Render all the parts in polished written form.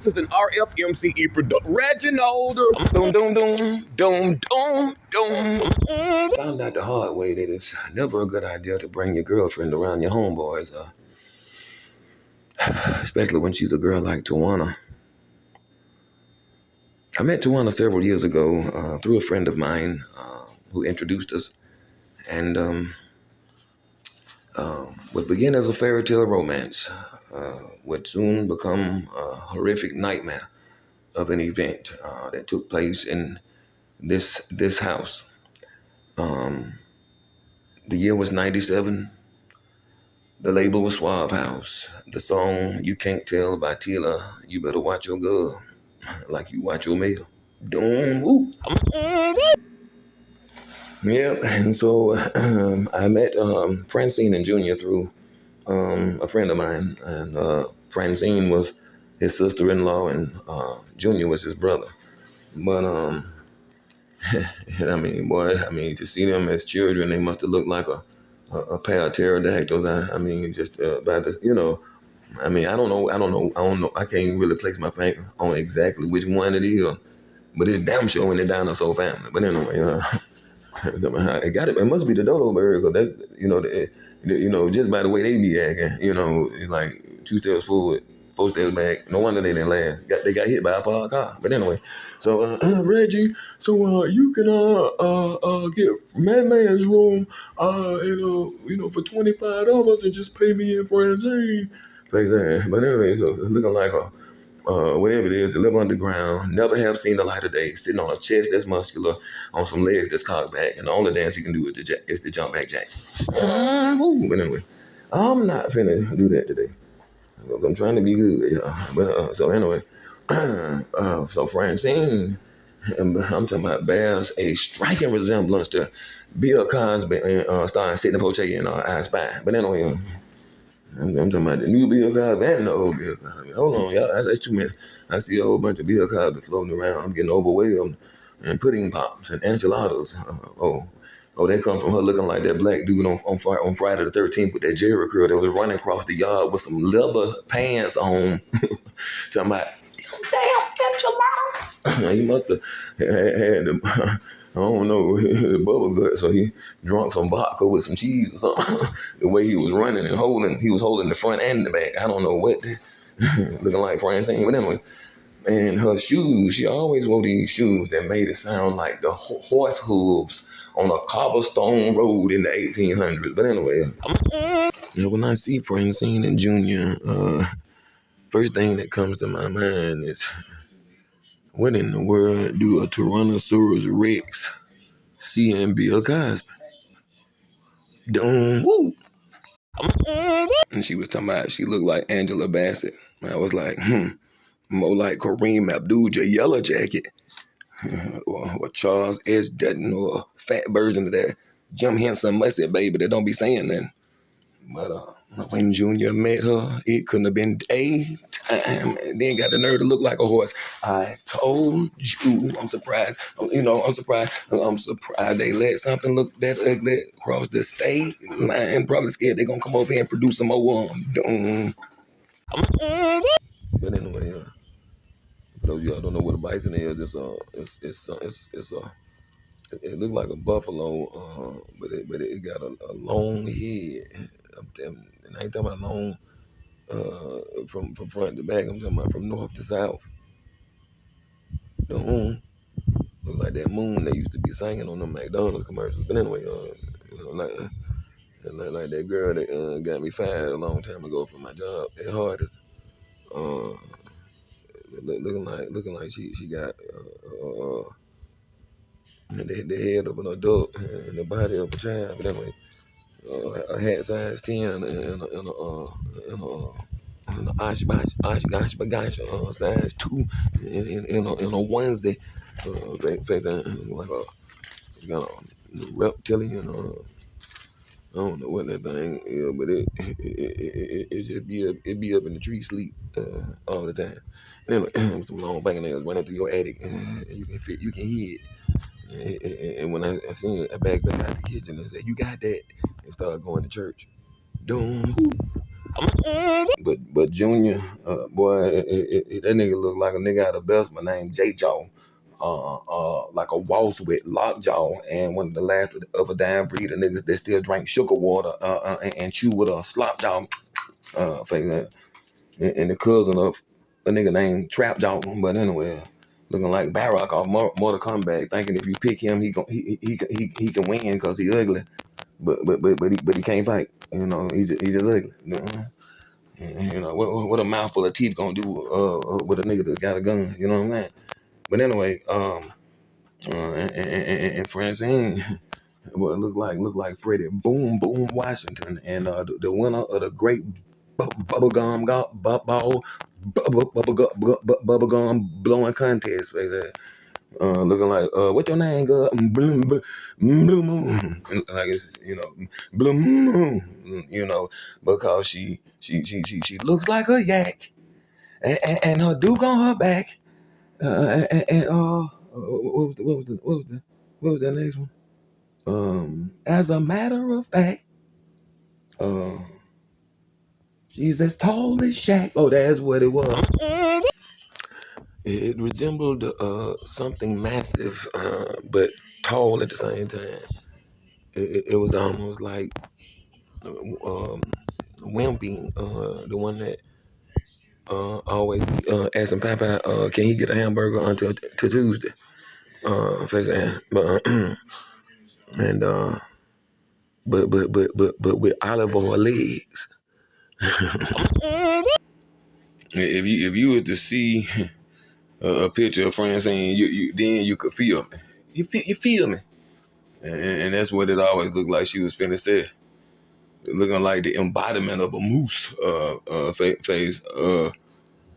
This is an RFMCE production. Reginald. Doom, doom, doom, doom, doom, doom. Found out the hard way that it's never a good idea to bring your girlfriend around your homeboys, especially when she's a girl like Tawana. I met Tawana several years ago through a friend of mine who introduced us, and what began as a fairy tale romance would soon become a horrific nightmare of an event that took place in this house. The year was 97. The label was Suave House. The song You Can't Tell by Tila, You Better Watch Your Girl Like You Watch Your Mail. Doom, woo. Yeah, and so I met Francine and Junior through a friend of mine, and Francine was his sister-in-law, and Junior was his brother. But and I mean, boy, I mean, to see them as children, they must have looked like a pair of pterodactyls. I mean, just by the, I mean, I don't know. I can't really place my finger on exactly which one it is, but it's damn sure in the dinosaur family. But anyway, it must be the dodo bird, because that's, just by the way they be acting, it's like 2 steps forward, 4 steps back. No wonder they didn't last. They got hit by a parked car. But anyway, so Reggie, so you can get Man's room, for $25 and just pay me in Francine. But anyway, so it's looking like whatever it is, to live underground, never have seen the light of day, sitting on a chest that's muscular, on some legs that's cocked back, and the only dance he can do is the jump back jack. But anyway, I'm not finna do that today. I'm trying to be good, y'all. But so anyway, so Francine, I'm talking about, bears a striking resemblance to Bill Cosby starring Sidney Poitier in I Spy. But anyway, I'm talking about the new Bill Cosby and the old Bill Cosby. Hold on, y'all. That's too many. I see a whole bunch of Bill Cosby floating around. I'm getting overwhelmed. And pudding pops and enchiladas. They come from her looking like that black dude on Friday the 13th with that Jerry curl that was running across the yard with some leather pants on. Talking about, damn enchiladas. He must have had the, I don't know, the bubble gut, so he drunk some vodka with some cheese or something. The way he was running and he was holding the front and the back. I don't know what, looking like Francine, but anyway. And her shoes, she always wore these shoes that made it sound like the horse hooves on a cobblestone road in the 1800s. But anyway, when I see Francine and Junior, first thing that comes to my mind is, what in the world do a Tyrannosaurus Rex see in Bill Cosby? Dum, woo. And she was talking about she looked like Angela Bassett. I was like, more like Kareem Abdul Yellow Jacket. Or Charles S. Dutton, or a fat version of that Jim Henson Mussett baby that don't be saying nothing. But when Junior met her, it couldn't have been daytime. And then got the nerve to look like a horse. I told you. I'm surprised. I'm surprised they let something look that ugly across the state line. Probably scared they're going to come over here and produce some more. But anyway, for those of y'all who don't know what a bison is, it looked like a buffalo, but it got a long head. And I ain't talking about long from front to back. I'm talking about from north to south. The moon look like that moon they used to be singing on the McDonald's commercials. But anyway, like that girl that got me fired a long time ago from my job at Hardest. Looking like she got the head of an adult and the body of a child. But anyway, a hat size 10 and a osh size 2 in a onesie. Like a kind of reptilian. I don't know what that thing is, but it just be up in the tree sleep all the time. Anyway, with some long fingernails running through your attic, and you can hear it. And when I seen it, I backed up out the kitchen and said, "You got that?" And started going to church. Doom. But Junior, boy, that nigga look like a nigga out of Bessemer named J Jaw. Like a waltz with lockjaw and one of the last of a damn breed of niggas that still drink sugar water and chew with a slop jaw face, and the cousin of a nigga named Trap Jaw. But anyway, looking like Barrock off Mortal Kombat, thinking if you pick him, he can win because he ugly. But he can't fight. You know, he's just ugly. You know what a mouthful of teeth gonna do with a nigga that's got a gun. You know what I'm saying? But anyway, and Francine, well, it looked like Freddie Boom Boom Washington, and the winner of the great bubblegum bubblegum blowing contest. Looking like what your name, girl? Blue Moon. Like it's Blue Moon. Because she looks like a yak, and her duke on her back. What was the next one? As a matter of fact, uh, she's as tall as Shaq. Oh, that's what it was. It resembled something massive, but tall at the same time. It was almost like Wimpy, the one that always asking Papa, can he get a hamburger until to Tuesday? But and but with olive oil legs. If you were to see a picture of Francine, you then you could feel me. You feel me, and that's what it always looked like. She was finna say, looking like the embodiment of a moose face.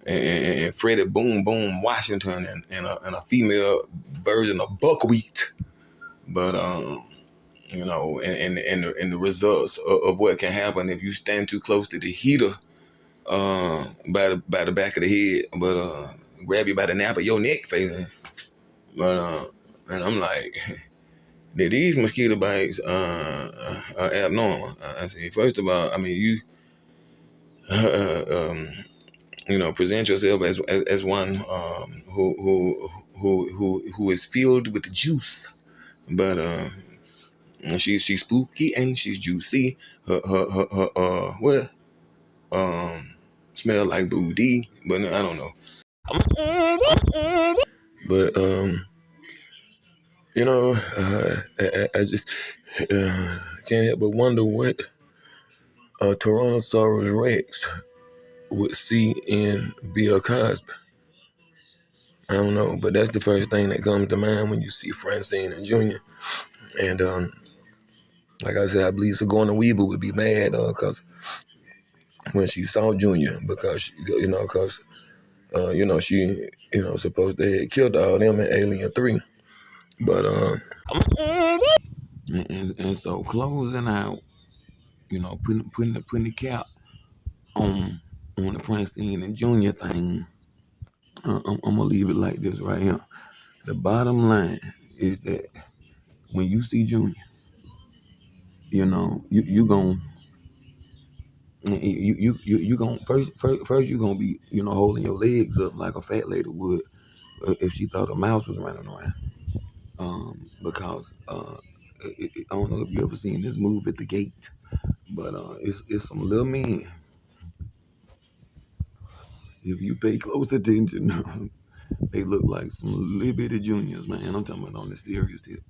And Freddie Boom Boom Washington and a female version of Buckwheat, but and the results of what can happen if you stand too close to the heater by the back of the head, but grab you by the nape of your neck, facing. But and I'm like, these mosquito bites are abnormal. I see. First of all, I mean present yourself as one who is filled with juice, but she's spooky and she's juicy. Her what smell like booty, but I don't know. But I just can't help but wonder what Tyrannosaurus Rex would see in Bill Cosby. I don't know, but that's the first thing that comes to mind when you see Francine and Junior. And like I said, I believe Sigourney Weaver would be mad because when she saw Junior, because she supposed to have killed all them in Alien 3. But and so closing out, putting the cap on the Francine and Junior thing. I'm gonna leave it like this right here. The bottom line is that when you see Junior, you gonna you gonna first you gonna be holding your legs up like a fat lady would if she thought a mouse was running around. Because I don't know if you ever seen this move at the gate, but it's some little men. If you pay close attention, they look like some little bitty juniors, man. I'm talking about on the serious tip.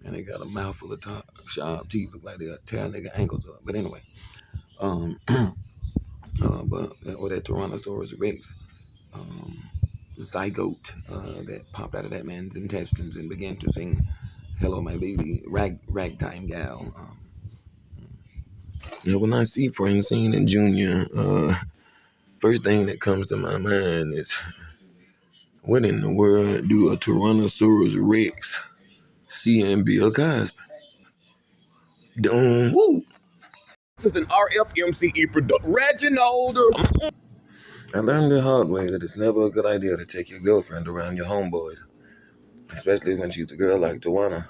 And they got a mouthful of sharp teeth, look like they'll tear nigga ankles up. But anyway, or that Tyrannosaurus Rex zygote that popped out of that man's intestines and began to sing "Hello, My Baby," ragtime gal. When I see Francine and Junior, first thing that comes to my mind is, what in the world do a Tyrannosaurus Rex see in Bill Cosby? Dum woo. This is an RFMCE production. Reginald. I learned the hard way that it's never a good idea to take your girlfriend around your homeboys, especially when she's a girl like Tawana.